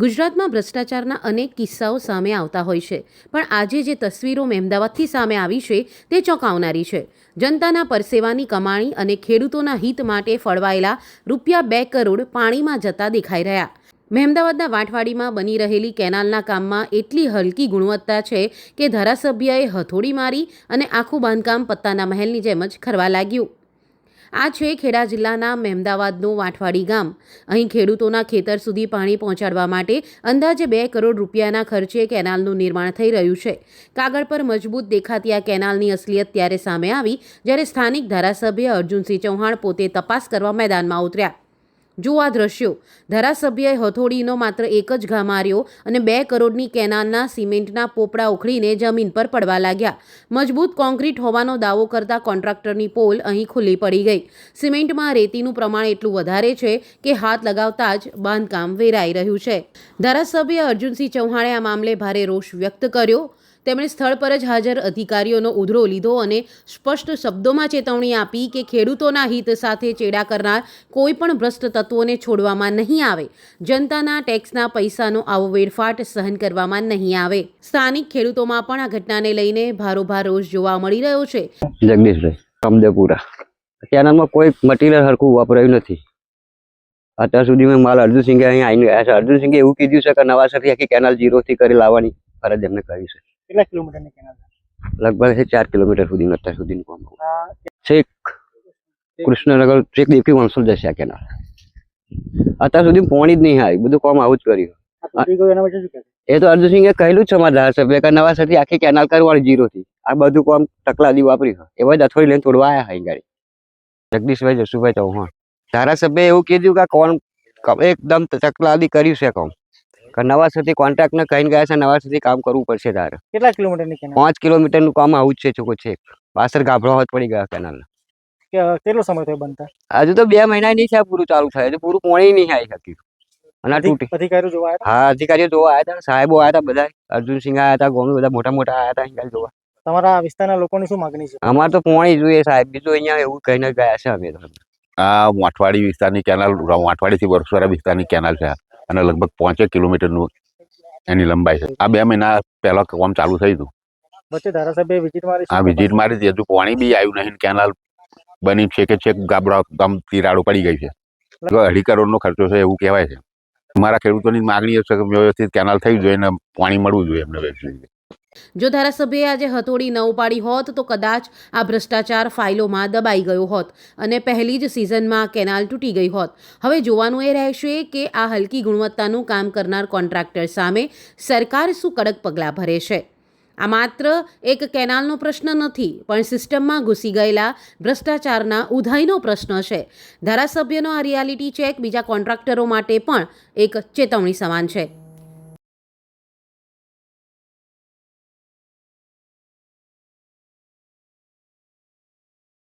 ગુજરાતમાં ભ્રષ્ટાચારના અનેક કિસ્સાઓ સામે આવતા હોય છે, પણ આજે જે તસવીરો મહેમદાવાદથી સામે આવી છે તે ચોંકાવનારી છે. જનતાના પરસેવાની કમાણી અને ખેડૂતોના હિત માટે ફળવાયેલા ₹2 કરોડ પાણીમાં જતા દેખાઈ રહ્યા. મહેમદાવાદના વાંઠવાડીમાં બની રહેલી કેનાલના કામમાં એટલી હલકી ગુણવત્તા છે કે ધારાસભ્યએ હથોડી મારી અને આખું બાંધકામ પત્તાના મહેલની જેમ જ ખરવા લાગ્યું. આ છે ખેડા જિલ્લાના મહેમદાવાદનું વાંઠવાડી ગામ. અહીં ખેડૂતોના ખેતર સુધી પાણી પહોંચાડવા માટે અંદાજે ₹2 કરોડ ખર્ચે કેનાલનું નિર્માણ થઈ રહ્યું છે. કાગળ પર મજબૂત દેખાતી આ કેનાલની અસલિયત ત્યારે સામે આવી જ્યારે સ્થાનિક ધારાસભ્ય અર્જુનસિંહ ચૌહાણ પોતે તપાસ કરવા મેદાનમાં ઉતર્યા. જુઓ આ દ્રશ્યો. ધારાસભ્યએ હથોડીનો માત્ર એક જ ઘા માર્યો અને ₹2 કરોડની કેનાલના સિમેન્ટના પોપડા ઉખડીને જમીન પર પડવા લાગ્યા. મજબૂત કોન્ક્રીટ હોવાનો દાવો કરતા કોન્ટ્રાક્ટરની પોલ અહીં ખુલ્લી પડી ગઈ. સિમેન્ટમાં રેતીનું પ્રમાણ એટલું વધારે છે કે હાથ લગાવતા જ બાંધકામ વેરાઈ રહ્યું છે. ધારાસભ્ય અર્જુનસિંહ ચૌહાણે આ મામલે ભારે રોષ વ્યક્ત કર્યો. તેમણે સ્થળ પર જ હાજર અધિકારીઓનો ઉધડો લીધો અને સ્પષ્ટ શબ્દોમાં ચેતવણી આપી કે ખેડૂતોના હિત સાથે ચેડા કરનાર કોઈ પણ ભ્રષ્ટ તત્વોને છોડવામાં નહીં આવે. જનતાના ટેક્સના પૈસાનો આવો વેડફાટ સહન કરવામાં નહીં આવે. સ્થાનિક ખેડૂતોમાં પણ આ ઘટનાને લઈને ભારોભાર રોષ જોવા મળી રહ્યો છે. જગદીશભાઈ કમદેપુરા કેનાલમાં કોઈ મટીરિયલ હરખું વાપરાયું નથી. અત્યાર સુધી મેં માલ અર્જુનસિંહે અહીંયા આવીને ગયા છે. અર્જુનસિંહે એવું કીધું છે કે નવાસરથી આખી કેનાલ 0 થી કરી લાવવાની ફરજ એમને કરી છે. કેટલા કિલોમીટરની કેનાલ? લગભગ 4 કિલોમીટર સુધી અત્યાર સુધીનું કામ છેક કૃષ્ણનગર છેક દેવકી વંશલ જશે આ કેનાલ. અત્યાર સુધી પાણી જ નહીં આવ્યું. બધું કામ આવું જ કર્યું. એ તો અર્જુનસિંહે કહેલું જ છે અમારા ધારાસભ્ય કે નવાસરથી આખી કેનાલ કરવાની 0 થી. આ બધું કામ ટકલાદી વાપર્યું. એવા જ અથોડી લઈને તોડવા આવ્યા અહીં ગાડી. જગદીશભાઈ જસુભાઈ ચૌહાણ ધારાસભ્ય એવું કીધું કે કોણ એકદમ ટકલાદી કર્યું છે કામ. નવાસરથી કોન્ટ્રાક્ટને કહીને ગયા છે નવાસરથી કામ કરવું પડશે તારે. કેટલા કિલોમીટરની કેનાલ? 5 કિલોમીટરનું કામ આવું જ છે. ચોખ્ખો છે. પાછળ ગાભડો હાથ પડી ગયા કેનાલ. કેટલો સમય થયો બનતા? હજુ તો 2 મહિના નહીં થયા પૂરું ચાલુ થાય. હજુ પૂરું પાણી નહીં આવી શક્યું. અને તૂટી અધિકારીઓ જોવા આવ્યા? હા, અધિકારીઓ જોવા આવ્યા હતા. સાહેબો આવ્યા હતા. બધા અર્જુનસિંહ આવ્યા હતા. ગોમી બધા મોટા મોટા આવ્યા હતા અહીં જોવા. તમારા વિસ્તારના લોકોની શું માંગણી છે? અમારે તો પાણી જોઈએ સાહેબ. બીજું અહીંયા એવું કહીને ગયા છે અમે તો. આ વાંઠવાડી વિસ્તારની કેનાલ વાંઠવાડીથી વરસોરા વિસ્તારની કેનાલ છે અને લગભગ 5 કિલોમીટરનું એની લંબાઈ છે. આ 2 મહિના પહેલા કામ ચાલુ થયું હતું. વચ્ચે ધારાસભ્ય વિઝિટ મારી? આ વિઝિટ મારી હતી. હજુ પાણી બી આવ્યું નહીં. કેનાલ બની છે કે છેક ગાબડા ગામ તિરાડો પડી ગઈ છે. 2.5 કરોડનો ખર્ચો છે એવું કહેવાય છે. મારા ખેડૂતોની માગણી છે કે વ્યવસ્થિત કેનાલ થઈ જોઈએ અને પાણી મળવું જોઈએ એમને. જો ધારાસભ્યએ આજે હથોડી ન ઉપાડી હોત તો કદાચ આ ભ્રષ્ટાચાર ફાઇલોમાં દબાઈ ગયો હોત અને પહેલી જ સિઝનમાં કેનાલ તૂટી ગઈ હોત. હવે જોવાનું એ રહેશે કે આ હલકી ગુણવત્તાનું કામ કરનાર કોન્ટ્રાક્ટર સામે સરકાર શું કડક પગલાં ભરે છે. આ માત્ર એક કેનાલનો પ્રશ્ન નથી, પણ સિસ્ટમમાં ઘૂસી ગયેલા ભ્રષ્ટાચારના ઉધાઈનો પ્રશ્ન છે. ધારાસભ્યનો આ રિયાલિટી ચેક બીજા કોન્ટ્રાક્ટરો માટે પણ એક ચેતવણી સમાન છે.